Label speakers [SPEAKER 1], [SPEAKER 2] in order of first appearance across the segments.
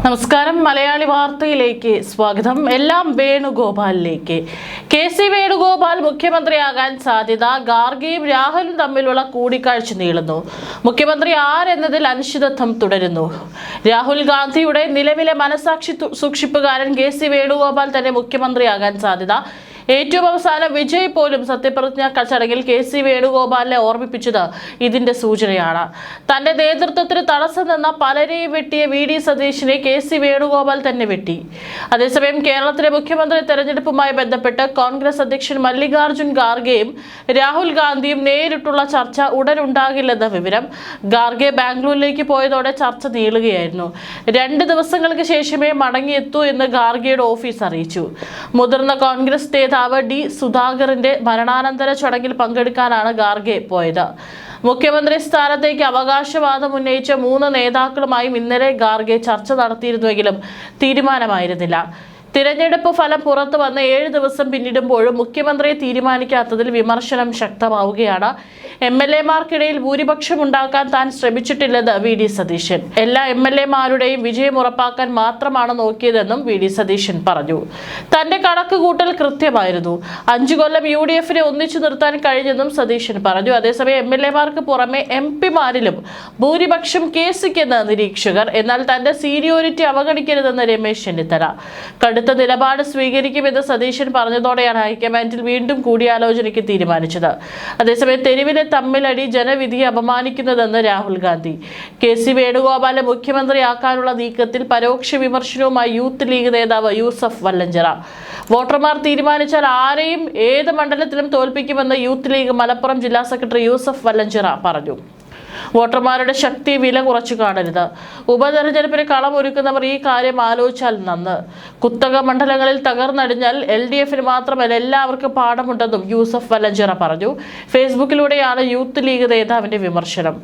[SPEAKER 1] നമസ്കാരം. മലയാളി വാർത്തയിലേക്ക് സ്വാഗതം. എല്ലാം വേണുഗോപാലിലേക്ക്. കെ.സി. വേണുഗോപാൽ മുഖ്യമന്ത്രിയാകാൻ സാധ്യത. ഗാർഗെയും രാഹുലും തമ്മിലുള്ള കൂടിക്കാഴ്ച നീളുന്നു. മുഖ്യമന്ത്രി ആരെന്നതിൽ അനിശ്ചിതത്വം തുടരുന്നു. രാഹുൽ ഗാന്ധിയുടെ നിലവിലെ മനസാക്ഷി സൂക്ഷിപ്പുകാരൻ കെ.സി. വേണുഗോപാൽ തന്നെ മുഖ്യമന്ത്രിയാകാൻ സാധ്യത. ഏറ്റവും അവസാനം വിജയ് പോലും സത്യപ്രതിജ്ഞ ചടങ്ങിൽ കെ.സി. വേണുഗോപാലിനെ ഓർമ്മിപ്പിച്ചത് ഇതിന്റെ സൂചനയാണ്. തന്റെ നേതൃത്വത്തിന് തടസ്സം നിന്ന പലരെയും വെട്ടിയ വി.ഡി. സതീശിനെ കെ.സി. വേണുഗോപാൽ തന്നെ വെട്ടി. അതേസമയം കേരളത്തിലെ മുഖ്യമന്ത്രി തെരഞ്ഞെടുപ്പുമായി ബന്ധപ്പെട്ട് കോൺഗ്രസ് അധ്യക്ഷൻ മല്ലികാർജുൻ ഖാർഗെയും രാഹുൽ ഗാന്ധിയും നേരിട്ടുള്ള ചർച്ച ഉടനുണ്ടാകില്ലെന്ന വിവരം. ഖാർഗെ ബാംഗ്ലൂരിലേക്ക് പോയതോടെ ചർച്ച നീളുകയായിരുന്നു. 2 ദിവസങ്ങൾക്ക് ശേഷമേ മടങ്ങിയെത്തൂ എന്ന് ഖാർഗെയുടെ ഓഫീസ് അറിയിച്ചു. മുതിർന്ന കോൺഗ്രസ് നേതാവ് ഡി സുധാകറിന്റെ മരണാനന്തര ചടങ്ങിൽ പങ്കെടുക്കാനാണ് ഖാർഗെ പോയത്. മുഖ്യമന്ത്രി സ്ഥാനത്തേക്ക് അവകാശവാദം ഉന്നയിച്ച 3 നേതാക്കളുമായും ഇന്നലെ ഖാർഗെ ചർച്ച നടത്തിയിരുന്നുവെങ്കിലും തീരുമാനമായിരുന്നില്ല. തിരഞ്ഞെടുപ്പ് ഫലം പുറത്തു വന്ന് 7 ദിവസം പിന്നിടുമ്പോഴും മുഖ്യമന്ത്രിയെ തീരുമാനിക്കാത്തതിൽ വിമർശനം ശക്തമാവുകയാണ്. MLA-മാർക്കിടയിൽ ഭൂരിപക്ഷം ഉണ്ടാക്കാൻ താൻ ശ്രമിച്ചിട്ടില്ലെന്ന് വി.ഡി. സതീശൻ. എല്ലാ MLA-മാരുടെയും വിജയം ഉറപ്പാക്കാൻ മാത്രമാണ് നോക്കിയതെന്നും വി.ഡി. സതീശൻ പറഞ്ഞു. തന്റെ കണക്കുകൂട്ടൽ കൃത്യമായിരുന്നു. 5 കൊല്ലം UDF-നെ ഒന്നിച്ചു നിർത്താൻ കഴിഞ്ഞെന്നും സതീശൻ പറഞ്ഞു. അതേസമയം MLA-മാർക്ക് പുറമെ MP-മാരിലും ഭൂരിപക്ഷം കേസിക്കെന്ന് നിരീക്ഷകർ. എന്നാൽ തന്റെ സീനിയോറിറ്റി അവഗണിക്കരുതെന്ന് രമേശ് ചെന്നിത്തല കടുത്ത നിലപാട് സ്വീകരിക്കുമെന്ന് സതീശൻ പറഞ്ഞതോടെയാണ് ഹൈക്കമാൻഡിൽ വീണ്ടും കൂടിയാലോചനയ്ക്ക് തീരുമാനിച്ചത്. അതേസമയം തെരുവിലെ തമ്മിലടി ജനവിധിയെ അപമാനിക്കുന്നതെന്ന് രാഹുൽ ഗാന്ധി. കെ.സി. വേണുഗോപാലെ മുഖ്യമന്ത്രിയാക്കാനുള്ള നീക്കത്തിൽ പരോക്ഷ വിമർശനവുമായി യൂത്ത് ലീഗ് നേതാവ് യൂസഫ് വല്ലഞ്ചിറ. വോട്ടർമാർ തീരുമാനിച്ചാൽ ആരെയും ഏത് മണ്ഡലത്തിലും തോൽപ്പിക്കുമെന്ന് യൂത്ത് ലീഗ് മലപ്പുറം ജില്ലാ സെക്രട്ടറി യൂസഫ് വല്ലഞ്ചിറ പറഞ്ഞു. വോട്ടർമാരുടെ ശക്തി വില കുറച്ചു കാണരുത്. ഉപതെരഞ്ഞെടുപ്പിന് കളമൊരുക്കുന്നവർ ഈ കാര്യം ആലോചിച്ചാൽ നന്ന്. കുത്തക മണ്ഡലങ്ങളിൽ തകർന്നടിഞ്ഞാൽ LDF-ന് മാത്രമല്ല എല്ലാവർക്കും പാഠമുണ്ടെന്നും യൂസഫ് വല്ലഞ്ചിറ പറഞ്ഞു. ഫേസ്ബുക്കിലൂടെയാണ് യൂത്ത് ലീഗ് നേതാവിന്റെ വിമർശനം.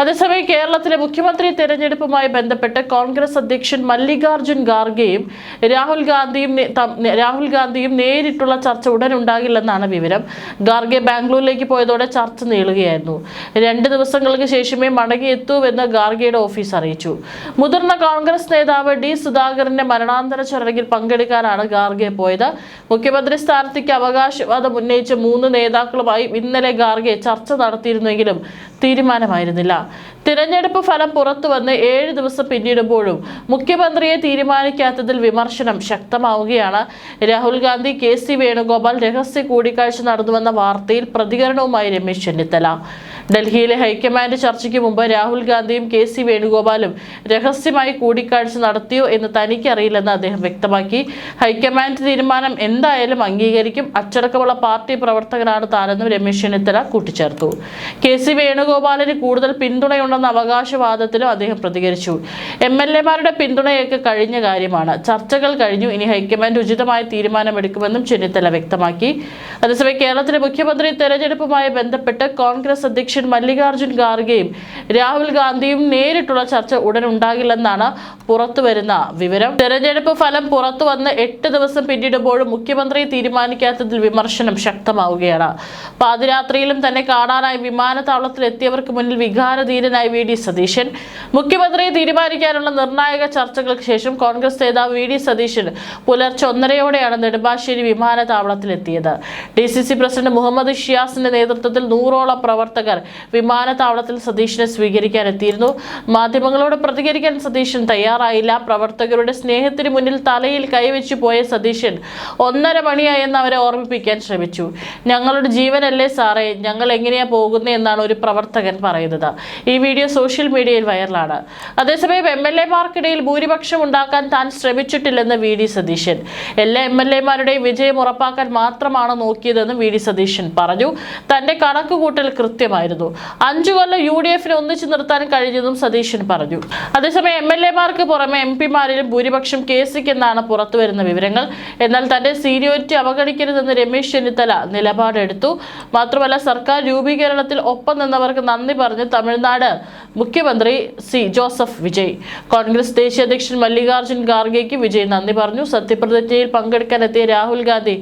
[SPEAKER 1] അതേസമയം കേരളത്തിലെ മുഖ്യമന്ത്രി തെരഞ്ഞെടുപ്പുമായി ബന്ധപ്പെട്ട് കോൺഗ്രസ് അധ്യക്ഷൻ മല്ലികാർജുൻ ഖാർഗെയും രാഹുൽ ഗാന്ധിയും നേരിട്ടുള്ള ചർച്ച ഉടനുണ്ടാകില്ലെന്നാണ് വിവരം. ഖാർഗെ ബാംഗ്ലൂരിലേക്ക് പോയതോടെ ചർച്ച നീളുകയായിരുന്നു. 2 ദിവസങ്ങൾക്ക് ശേഷമേ മടങ്ങിയെത്തൂവെന്ന് ഖാർഗെയുടെ ഓഫീസ് അറിയിച്ചു. മുതിർന്ന കോൺഗ്രസ് നേതാവ് ഡി സുധാകറിന്റെ മരണാനന്തര ചടങ്ങിൽ പങ്കെടുക്കാനാണ് ഖാർഗെ പോയത്. മുഖ്യമന്ത്രി സ്ഥാനത്തേക്ക് അവകാശവാദം ഉന്നയിച്ച 3 നേതാക്കളുമായി ഇന്നലെ ഖാർഗെ ചർച്ച നടത്തിയിരുന്നെങ്കിലും തീരുമാനമായിരുന്നില്ല. തിരഞ്ഞെടുപ്പ് ഫലം പുറത്തു വന്ന് 7 ദിവസം പിന്നിടുമ്പോഴും മുഖ്യമന്ത്രിയെ തീരുമാനിക്കാത്തതിൽ വിമർശനം ശക്തമാവുകയാണ്. രാഹുൽ ഗാന്ധി കെ.സി. വേണുഗോപാൽ രഹസ്യ കൂടിക്കാഴ്ച നടന്നുവെന്ന വാർത്തയിൽ പ്രതികരണവുമായി രമേശ് ചെന്നിത്തല. ഡൽഹിയിലെ ഹൈക്കമാൻഡ് ചർച്ചയ്ക്ക് മുമ്പ് രാഹുൽ ഗാന്ധിയും കെ.സി. വേണുഗോപാലും രഹസ്യമായി കൂടിക്കാഴ്ച നടത്തിയോ എന്ന് തനിക്കറിയില്ലെന്ന് അദ്ദേഹം വ്യക്തമാക്കി. ഹൈക്കമാൻഡ് തീരുമാനം എന്തായാലും അംഗീകരിക്കും. അച്ചടക്കമുള്ള പാർട്ടി പ്രവർത്തകനാണ് താനെന്നും രമേശ് ചെന്നിത്തല കൂട്ടിച്ചേർത്തു. കെ.സി. വേണുഗോപാലിന് കൂടുതൽ പിന്തുണയുണ്ടെന്ന അവകാശവാദത്തിലും അദ്ദേഹം പ്രതികരിച്ചു. MLA-മാരുടെ പിന്തുണയൊക്കെ കഴിഞ്ഞ കാര്യമാണ്. ചർച്ചകൾ കഴിഞ്ഞു. ഇനി ഹൈക്കമാൻഡ് ഉചിതമായ തീരുമാനമെടുക്കുമെന്നും ചെന്നിത്തല വ്യക്തമാക്കി. അതേസമയം കേരളത്തിലെ മുഖ്യമന്ത്രി തെരഞ്ഞെടുപ്പുമായി ബന്ധപ്പെട്ട് കോൺഗ്രസ് അധ്യക്ഷൻ മല്ലികാർജുൻ ഖാർഗെയും രാഹുൽ ഗാന്ധിയും നേരിട്ടുള്ള ചർച്ച ഉടനുണ്ടാകില്ലെന്നാണ് പുറത്തുവരുന്ന വിവരം. തെരഞ്ഞെടുപ്പ് ഫലം പുറത്തു വന്ന് 8 ദിവസം പിന്നിടുമ്പോഴും മുഖ്യമന്ത്രിയെ തീരുമാനിക്കാത്തതിൽ വിമർശനം ശക്തമാവുകയാണ്. പാതിരാത്രിയിലും തന്നെ കാണാനായി വിമാനത്താവളത്തിൽ എത്തിയവർക്ക് മുന്നിൽ വികാരധീരനായി വി.ഡി. സതീശൻ. മുഖ്യമന്ത്രിയെ തീരുമാനിക്കാനുള്ള നിർണായക ചർച്ചകൾക്ക് ശേഷം കോൺഗ്രസ് നേതാവ് വി.ഡി. സതീശൻ പുലർച്ചെ 1:30യോടെയാണ് നെടുമ്പാശ്ശേരി വിമാനത്താവളത്തിലെത്തിയത്. DCC പ്രസിഡന്റ് മുഹമ്മദ് ഷിയാസിന്റെ നേതൃത്വത്തിൽ 100ഓളം പ്രവർത്തകർ വിമാനത്താവളത്തിൽ സതീശനെ സ്വീകരിക്കാൻ എത്തിയിരുന്നു. മാധ്യമങ്ങളോട് പ്രതികരിക്കാൻ സതീശൻ തയ്യാറായില്ല. പ്രവർത്തകരുടെ സ്നേഹത്തിന് മുന്നിൽ തലയിൽ കൈവച്ചു പോയ സതീശൻ 1:30 മണിയായെന്ന് അവരെ ഓർമ്മിപ്പിക്കാൻ ശ്രമിച്ചു. ഞങ്ങളുടെ ജീവനല്ലേ സാറേ, ഞങ്ങൾ എങ്ങനെയാ പോകുന്നത് എന്നാണ് ഒരു പ്രവർത്തകൻ പറയുന്നത്. ഈ വീഡിയോ സോഷ്യൽ മീഡിയയിൽ വൈറലാണ്. അതേസമയം MLA-മാർക്കിടയിൽ ഭൂരിപക്ഷം ഉണ്ടാക്കാൻ താൻ ശ്രമിച്ചിട്ടില്ലെന്ന് വി.ഡി. സതീശൻ. എല്ലാ MLA-മാരുടെയും വിജയം ഉറപ്പാക്കാൻ മാത്രമാണ് നോക്കിയതെന്ന് വി.ഡി. സതീശൻ പറഞ്ഞു. തന്റെ കണക്കുകൂട്ടൽ കൃത്യമായിരുന്നു. 5 കൊല്ലം UDF-നെ ഒന്നിച്ചു നിർത്താൻ കഴിഞ്ഞെന്നും സതീശൻ പറഞ്ഞു. അതേസമയം MLA-മാർക്ക് പുറമെ MP-മാരിലും ഭൂരിപക്ഷം കേസിക്കെന്നാണ് പുറത്തുവരുന്ന വിവരങ്ങൾ. എന്നാൽ തന്റെ സീനിയോറിറ്റി അവഗണിക്കരുതെന്ന് രമേശ് ചെന്നിത്തല നിലപാടെടുത്തു. മാത്രമല്ല, സർക്കാർ രൂപീകരണത്തിൽ ഒപ്പം നിന്നവർക്ക് നന്ദി പറഞ്ഞ് തമിഴ്നാട് മുഖ്യമന്ത്രി ജോസഫ് വിജയ്. കോൺഗ്രസ് ദേശീയ അധ്യക്ഷൻ മല്ലികാർജുൻ ഖാർഗെയ്ക്ക് വിജയ് നന്ദി പറഞ്ഞു. സത്യപ്രതിജ്ഞയിൽ പങ്കെടുക്കാനെത്തിയ രാഹുൽ ഗാന്ധി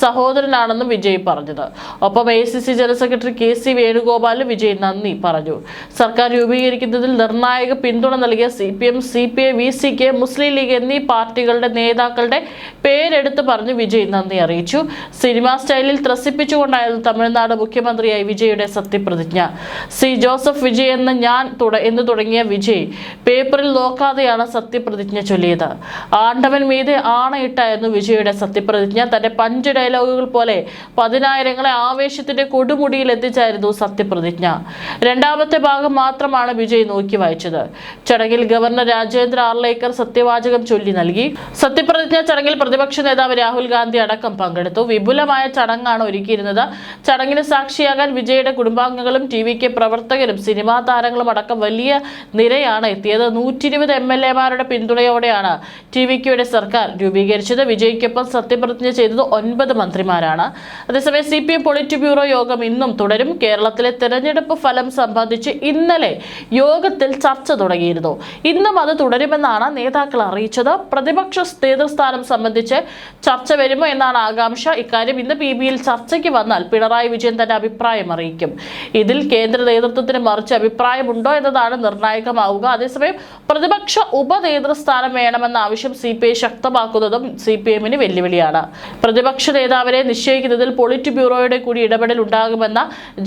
[SPEAKER 1] സഹോദരനാണെന്നും വിജയ് പറഞ്ഞത്. ഒപ്പം ACC ജനറൽ സെക്രട്ടറി കെ.സി. വേണുഗോപാലും വിജയ് നന്ദി പറഞ്ഞു. സർക്കാർ രൂപീകരിക്കുന്നതിൽ നിർണായക പിന്തുണ നൽകിയ CPM, CPI, VCK, മുസ്ലിം ലീഗ് എന്നീ പാർട്ടികളുടെ നേതാക്കളുടെ പേരെടുത്ത് പറഞ്ഞു വിജയ് നന്ദി അറിയിച്ചു. സിനിമാ സ്റ്റൈലിൽ ത്രസിപ്പിച്ചുകൊണ്ടായിരുന്നു തമിഴ്നാട് മുഖ്യമന്ത്രിയായി വിജയുടെ സത്യപ്രതിജ്ഞ. സി ജോസഫ് വിജയ് എന്ന് തുടങ്ങിയ വിജയ് പേപ്പറിൽ നോക്കാതെയാണ് സത്യപ്രതിജ്ഞ ചൊല്ലിയത്. ആണ്ടവൻ മീതെ ആണയിട്ടായിരുന്നു വിജയുടെ സത്യപ്രതിജ്ഞ. തന്റെ പഞ്ച് ഡയലോഗുകൾ പോലെ പതിനായിരങ്ങളെ ആവേശത്തിന്റെ കൊടുമുടിയിൽ എത്തിച്ചായിരുന്നു സത്യപ്രതിജ്ഞ. രണ്ടാമത്തെ ഭാഗം മാത്രമാണ് വിജയ് നോക്കി വായിച്ചത്. ചടങ്ങിൽ ഗവർണർ രാജേന്ദ്ര ആർലേക്കർ സത്യവാചകം ചൊല്ലി നൽകി. സത്യപ്രതിജ്ഞ ചടങ്ങിൽ പ്രതിപക്ഷ നേതാവ് രാഹുൽ ഗാന്ധി അടക്കം പങ്കെടുത്തു. വിപുലമായ ചടങ്ങാണ് ഒരുക്കിയിരുന്നത്. ചടങ്ങിന് സാക്ഷിയാകാൻ വിജയുടെ കുടുംബാംഗങ്ങളും TVK പ്രവർത്തകരും സിനിമാ താരങ്ങളും അടക്കം വലിയ നിരയാണ് എത്തിയത്. 120 MLA-മാരുടെ പിന്തുണയോടെയാണ് TVKയുടെ സർക്കാർ രൂപീകരിച്ചത്. വിജയ്ക്കൊപ്പം സത്യപ്രതിജ്ഞ ചെയ്തത് 9 മന്ത്രിമാരാണ്. അതേസമയം CPM പൊളിറ്റ് ബ്യൂറോ യോഗം ഇന്നും തുടരും. കേരളത്തിലെ തെരഞ്ഞെടുപ്പ് ഫലം സംബന്ധിച്ച് ഇന്നലെ യോഗത്തിൽ ചർച്ച തുടങ്ങിയിരുന്നു. ഇന്നും അത് തുടരുമെന്നാണ് നേതാക്കൾ അറിയിച്ചത്. പ്രതിപക്ഷ നേതൃസ്ഥാനം സംബന്ധിച്ച് ചർച്ച വരുമോ എന്നാണ് ആകാംക്ഷ. ഇക്കാര്യം ഇന്ന് PBയിൽ ചർച്ചയ്ക്ക് വന്നാൽ പിണറായി വിജയൻ തന്റെ അഭിപ്രായം അറിയിക്കും. ഇതിൽ കേന്ദ്ര നേതൃത്വത്തിന് മറിച്ച് അഭിപ്രായമുണ്ടോ എന്നതാണ് നിർണായകമാവുക. അതേസമയം പ്രതിപക്ഷ ഉപനേതൃസ്ഥാനം വേണമെന്ന ആവശ്യം CPI ശക്തമാക്കുന്നതും CPMന് വെല്ലുവിളിയാണ്. പ്രതിപക്ഷ നേതാവിനെ നിശ്ചയിക്കുന്നതിൽ പൊളിറ്റ് ബ്യൂറോയുടെ കൂടി ഇടപെടൽ ഉണ്ടാകുമെന്ന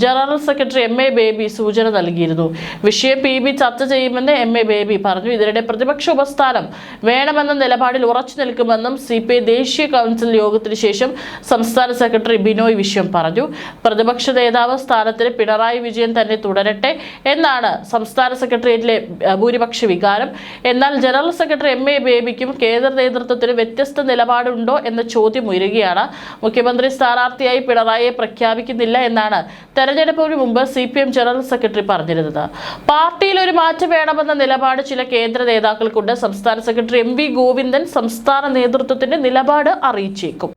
[SPEAKER 1] ജനറൽ സെക്രട്ടറി MA ബേബി സൂചന നൽകിയിരുന്നു. വിഷയം PB ചർച്ച ചെയ്യുമെന്ന് MA ബേബി പറഞ്ഞു. ഇതിനിടെ പ്രതിപക്ഷ ഉപസ്ഥാനം വേണമെന്ന നിലപാടിൽ ഉറച്ചു നിൽക്കുമെന്നും CPI ദേശീയ കൗൺസിൽ യോഗത്തിന് ശേഷം സംസ്ഥാന സെക്രട്ടറി ബിനോയ് വിശ്വം പറഞ്ഞു. പ്രതിപക്ഷ നേതാവ് സ്ഥാനത്തിന് പിണറായി വിജയൻ തന്നെ തുടരട്ടെ എന്നാണ് സംസ്ഥാന സെക്രട്ടേറിയറ്റിലെ ഭൂരിപക്ഷ വികാരം. എന്നാൽ ജനറൽ സെക്രട്ടറി MA ബേബിക്കും കേന്ദ്ര നേതൃത്വത്തിന് വ്യത്യസ്ത നിലപാടുണ്ടോ എന്ന ചോദ്യം ഉയരുകയാണ്. മുഖ്യമന്ത്രി സ്ഥാനാർത്ഥിയായി പിണറായിയെ പ്രഖ്യാപിക്കുന്നില്ല എന്നാണ് തെരഞ്ഞെടുപ്പിന് മുമ്പ് CPM ജനറൽ സെക്രട്ടറി പറഞ്ഞിരുന്നത്. പാർട്ടിയിൽ ഒരു മാറ്റം വേണമെന്ന നിലപാട് ചില കേന്ദ്ര നേതാക്കൾക്കുണ്ട്. സംസ്ഥാന സെക്രട്ടറി MV ഗോവിന്ദൻ സംസ്ഥാന നേതൃത്വത്തിന്റെ നിലപാട് അറിയിച്ചേക്കും.